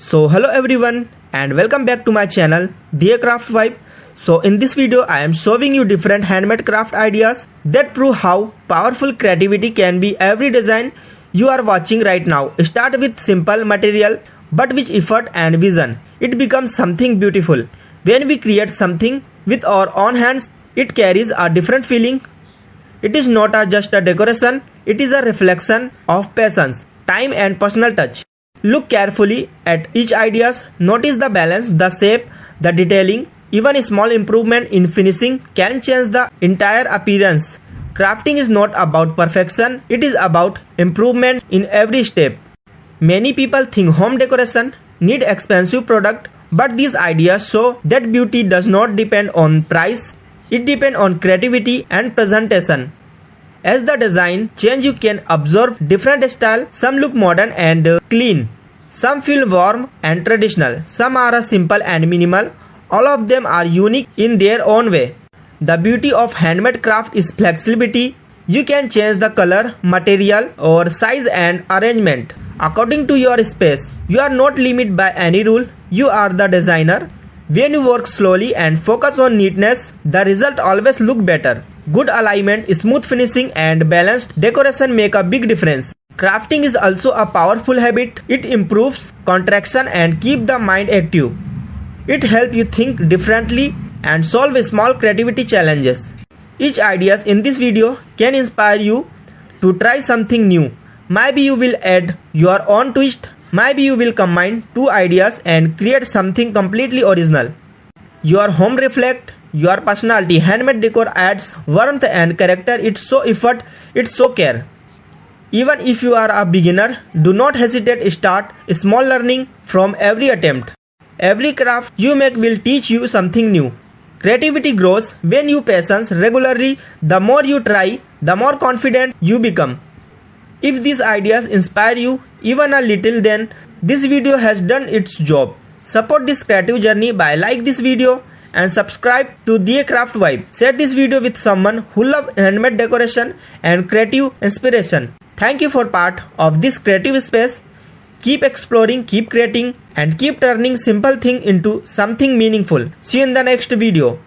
So hello everyone and welcome back to my channel Craft Vibe. So in this video I am showing you different handmade craft ideas that prove how powerful creativity can be. Every design you are watching right now start with simple material, but with effort and vision it becomes something beautiful. When we create something with our own hands, it carries a different feeling. It is not just a decoration, it is a reflection of patience, time and personal touch. Look carefully at each ideas, notice the balance, the shape, the detailing. Even a small improvement in finishing can change the entire appearance. Crafting is not about perfection, it is about improvement in every step. Many people think home decoration need expensive product, but these ideas show that beauty does not depend on price, it depends on creativity and presentation. As the design change, you can observe different styles. Some look modern and clean, some feel warm and traditional, some are simple and minimal. All of them are unique in their own way. The beauty of handmade craft is flexibility. You can change the color, material or size and arrangement according to your space. You are not limited by any rule, you are the designer. When you work slowly and focus on neatness, the result always look better. Good alignment, smooth finishing and balanced decoration make a big difference. Crafting is also a powerful habit. It improves concentration and keep the mind active. It helps you think differently and solve small creativity challenges. Each ideas in this video can inspire you to try something new. Maybe you will add your own twist. Maybe you will combine two ideas and create something completely original. Your home reflects your personality. Handmade decor adds warmth and character. It's so effort, it's so care. Even if you are a beginner, do not hesitate. Start small, learning from every attempt. Every craft you make will teach you something new. Creativity grows when you patience regularly. The more you try, the more confident you become. If these ideas inspire you even a little, then this video has done its job. Support this creative journey by like this video and subscribe to Craft Vibe. Share this video with someone who loves handmade decoration and creative inspiration. Thank you for part of this creative space. Keep exploring, keep creating and keep turning simple thing into something meaningful. See you in the next video.